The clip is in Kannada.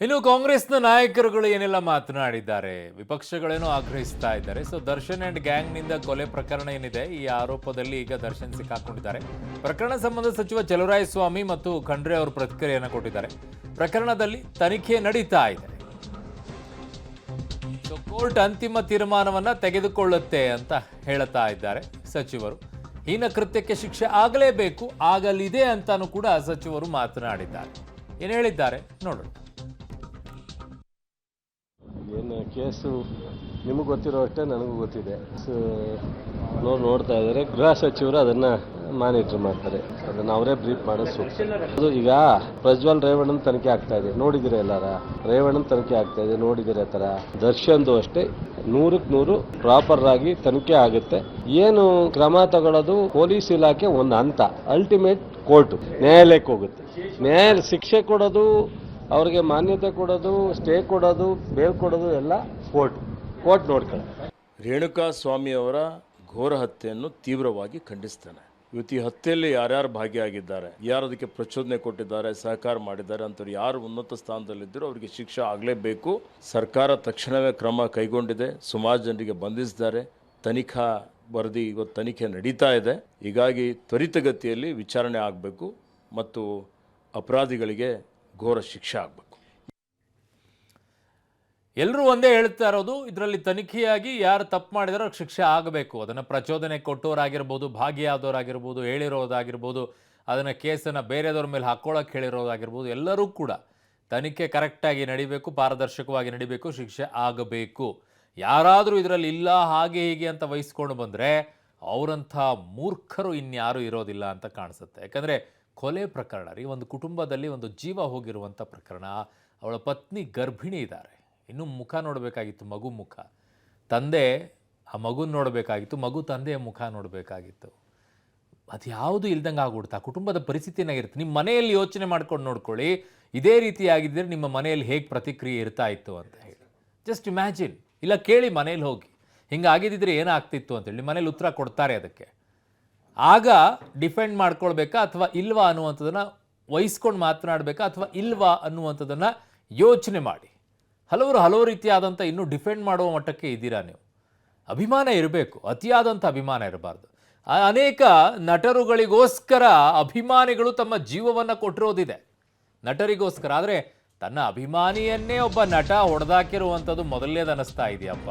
ಇನ್ನು ಕಾಂಗ್ರೆಸ್ನ ನಾಯಕರುಗಳು ಏನೆಲ್ಲ ಮಾತನಾಡಿದ್ದಾರೆ, ವಿಪಕ್ಷಗಳೇನೋ ಆಗ್ರಹಿಸ್ತಾ ಇದ್ದಾರೆ. ಸೊ ದರ್ಶನ್ ಅಂಡ್ ಗ್ಯಾಂಗ್ನಿಂದ ಕೊಲೆ ಪ್ರಕರಣ ಏನಿದೆ, ಈ ಆರೋಪದಲ್ಲಿ ಈಗ ದರ್ಶನ್ ಸಿಕ್ಕಾಕೊಂಡಿದ್ದಾರೆ. ಪ್ರಕರಣ ಸಂಬಂಧ ಸಚಿವ ಚಲುವರಾಯಸ್ವಾಮಿ ಮತ್ತು ಖಂಡ್ರೆ ಅವರು ಪ್ರತಿಕ್ರಿಯೆಯನ್ನು ಕೊಟ್ಟಿದ್ದಾರೆ. ಪ್ರಕರಣದಲ್ಲಿ ತನಿಖೆ ನಡೀತಾ ಇದೆ. ಸೊ ಕೋರ್ಟ್ ಅಂತಿಮ ತೀರ್ಮಾನವನ್ನ ತೆಗೆದುಕೊಳ್ಳುತ್ತೆ ಅಂತ ಹೇಳ್ತಾ ಇದ್ದಾರೆ ಸಚಿವರು. ಹೀನ ಕೃತ್ಯಕ್ಕೆ ಶಿಕ್ಷೆ ಆಗಲೇಬೇಕು, ಆಗಲಿದೆ ಅಂತಾನೂ ಕೂಡ ಸಚಿವರು ಮಾತನಾಡಿದ್ದಾರೆ. ಏನು ಹೇಳಿದ್ದಾರೆ ನೋಡೋಣ. ಏನು ಕೇಸು ನಿಮಗೆ ಗೊತ್ತಿರೋ ಅಷ್ಟೇ ನನಗೂ ಗೊತ್ತಿದೆ. ನೋಡ್ತಾ ಇದ್ದಾರೆ, ಗೃಹ ಸಚಿವರು ಅದನ್ನು ಮಾನಿಟರ್ ಮಾಡ್ತಾರೆ. ಅದನ್ನು ಅವರೇ ಬ್ರೀಫ್ ಮಾಡೋದು ಸೂಕ್ತ. ಅದು ಈಗ ಪ್ರಜ್ವಲ್ ರೇವಣ್ಣನ ತನಿಖೆ ಆಗ್ತಾ ಇದೆ, ನೋಡಿದಿರ ಎಲ್ಲಾರ? ರೇವಣ್ಣನ ತನಿಖೆ ಆಗ್ತಾ ಇದೆ, ನೋಡಿದಿರ ಥರ ದರ್ಶನ್ದು ಅಷ್ಟೇ 100% ಪ್ರಾಪರ್ ಆಗಿ ತನಿಖೆ ಆಗುತ್ತೆ. ಏನು ಕ್ರಮ ತಗೊಳ್ಳೋದು ಪೊಲೀಸ್ ಇಲಾಖೆ ಒಂದು ಹಂತ, ಅಲ್ಟಿಮೇಟ್ ಕೋರ್ಟ್ ನ್ಯಾಯಾಲಯಕ್ಕೆ ಹೋಗುತ್ತೆ. ಶಿಕ್ಷೆ ಕೊಡೋದು, ಅವ್ರಿಗೆ ಮಾನ್ಯತೆ ಕೊಡೋದು, ಸ್ಟೇ ಕೊಡೋದು, ಬೇಲ್ ಕೊಡೋದು ಎಲ್ಲ ಕೋರ್ಟ್ ನೋಡ್ಕೊಳ್ಳಿ. ರೇಣುಕಾ ಸ್ವಾಮಿ ಅವರ ಘೋರ ಹತ್ಯೆಯನ್ನು ತೀವ್ರವಾಗಿ ಖಂಡಿಸ್ತಾನೆ. ಇವತ್ತು ಈ ಹತ್ಯೆಯಲ್ಲಿ ಯಾರ್ಯಾರು ಭಾಗಿಯಾಗಿದ್ದಾರೆ, ಯಾರು ಅದಕ್ಕೆ ಪ್ರಚೋದನೆ ಕೊಟ್ಟಿದ್ದಾರೆ, ಸಹಕಾರ ಮಾಡಿದ್ದಾರೆ ಅಂತವ್ರು ಯಾರು ಉನ್ನತ ಸ್ಥಾನದಲ್ಲಿದ್ದರೂ ಅವರಿಗೆ ಶಿಕ್ಷೆ ಆಗಲೇಬೇಕು. ಸರ್ಕಾರ ತಕ್ಷಣವೇ ಕ್ರಮ ಕೈಗೊಂಡಿದೆ, ಸುಮಾರು ಜನರಿಗೆ ಬಂಧಿಸಿದ್ದಾರೆ. ತನಿಖಾ ವರದಿ ಇವತ್ತು ತನಿಖೆ ನಡೀತಾ ಇದೆ. ಹೀಗಾಗಿ ತ್ವರಿತಗತಿಯಲ್ಲಿ ವಿಚಾರಣೆ ಆಗಬೇಕು ಮತ್ತು ಅಪರಾಧಿಗಳಿಗೆ ಘೋರ ಶಿಕ್ಷೆ ಆಗಬೇಕು. ಎಲ್ಲರೂ ಒಂದೇ ಹೇಳ್ತಾ ಇರೋದು, ಇದರಲ್ಲಿ ತನಿಖೆಯಾಗಿ ಯಾರು ತಪ್ಪು ಮಾಡಿದಾರೋ ಶಿಕ್ಷೆ ಆಗಬೇಕು. ಅದನ್ನು ಪ್ರಚೋದನೆ ಕೊಟ್ಟವರಾಗಿರ್ಬೋದು, ಭಾಗಿಯಾದವರಾಗಿರ್ಬೋದು, ಹೇಳಿರೋದಾಗಿರ್ಬೋದು, ಅದನ್ನು ಕೇಸನ್ನು ಬೇರೆದವ್ರ ಮೇಲೆ ಹಾಕ್ಕೊಳ್ಳೋಕೆ ಹೇಳಿರೋದಾಗಿರ್ಬೋದು, ಎಲ್ಲರೂ ಕೂಡ ತನಿಖೆ ಕರೆಕ್ಟಾಗಿ ನಡಿಬೇಕು, ಪಾರದರ್ಶಕವಾಗಿ ನಡಿಬೇಕು, ಶಿಕ್ಷೆ ಆಗಬೇಕು. ಯಾರಾದರೂ ಇದರಲ್ಲಿ ಇಲ್ಲ ಹಾಗೆ ಹೀಗೆ ಅಂತ ವಹಿಸ್ಕೊಂಡು ಬಂದರೆ ಅವರಂಥ ಮೂರ್ಖರು ಇನ್ಯಾರೂ ಇರೋದಿಲ್ಲ ಅಂತ ಕಾಣಿಸುತ್ತೆ. ಯಾಕಂದರೆ ಕೊಲೆ ಪ್ರಕರಣ ರೀ, ಒಂದು ಕುಟುಂಬದಲ್ಲಿ ಒಂದು ಜೀವ ಹೋಗಿರುವಂಥ ಪ್ರಕರಣ. ಅವಳ ಪತ್ನಿ ಗರ್ಭಿಣಿ ಇದ್ದಾರೆ, ಇನ್ನೂ ಮುಖ ನೋಡಬೇಕಾಗಿತ್ತು, ಮಗು ಮುಖ. ತಂದೆ ಆ ಮಗುನ ನೋಡಬೇಕಾಗಿತ್ತು, ಮಗು ತಂದೆಯ ಮುಖ ನೋಡಬೇಕಾಗಿತ್ತು. ಅದು ಯಾವುದು ಇಲ್ದಂಗೆ ಆಗ್ಬಿಡ್ತಾ. ಕುಟುಂಬದ ಪರಿಸ್ಥಿತಿ ಏನಾಗಿರುತ್ತೆ, ನಿಮ್ಮ ಮನೆಯಲ್ಲಿ ಯೋಚನೆ ಮಾಡ್ಕೊಂಡು ನೋಡ್ಕೊಳ್ಳಿ, ಇದೇ ರೀತಿಯಾಗಿದ್ದರೆ ನಿಮ್ಮ ಮನೆಯಲ್ಲಿ ಹೇಗೆ ಪ್ರತಿಕ್ರಿಯೆ ಇರ್ತಾ ಇತ್ತು ಅಂತ ಹೇಳಿ. Just imagine. ಇಲ್ಲ ಕೇಳಿ ಮನೇಲಿ ಹೋಗಿ, ಹಿಂಗಾಗಿದ್ದಿದ್ರೆ ಏನಾಗ್ತಿತ್ತು ಅಂತೇಳಿ ನಿಮ್ಮ ಮನೇಲಿ ಉತ್ತರ ಕೊಡ್ತಾರೆ ಅದಕ್ಕೆ. ಆಗ ಡಿಫೆಂಡ್ ಮಾಡ್ಕೊಳ್ಬೇಕಾ ಅಥವಾ ಇಲ್ವಾ ಅನ್ನುವಂಥದ್ದನ್ನು ವಹಿಸ್ಕೊಂಡು ಮಾತನಾಡಬೇಕಾ ಅಥವಾ ಇಲ್ವಾ ಅನ್ನುವಂಥದ್ದನ್ನು ಯೋಚನೆ ಮಾಡಿ. ಹಲವು ರೀತಿಯಾದಂಥ ಇನ್ನೂ ಡಿಫೆಂಡ್ ಮಾಡುವ ಮಟ್ಟಕ್ಕೆ ಇದ್ದೀರಾ ನೀವು. ಅಭಿಮಾನ ಇರಬೇಕು, ಅತಿಯಾದಂಥ ಅಭಿಮಾನ ಇರಬಾರ್ದು. ಅನೇಕ ನಟರುಗಳಿಗೋಸ್ಕರ ಅಭಿಮಾನಿಗಳು ತಮ್ಮ ಜೀವವನ್ನು ಕೊಟ್ಟಿರೋದಿದೆ, ನಟರಿಗೋಸ್ಕರ. ಆದರೆ ತನ್ನ ಅಭಿಮಾನಿಯನ್ನೇ ಒಬ್ಬ ನಟ ಹೊಡೆದಾಕಿರುವಂಥದ್ದು ಮೊದಲನೇದು ಅನ್ನಿಸ್ತಾ ಇದೆಯಪ್ಪ.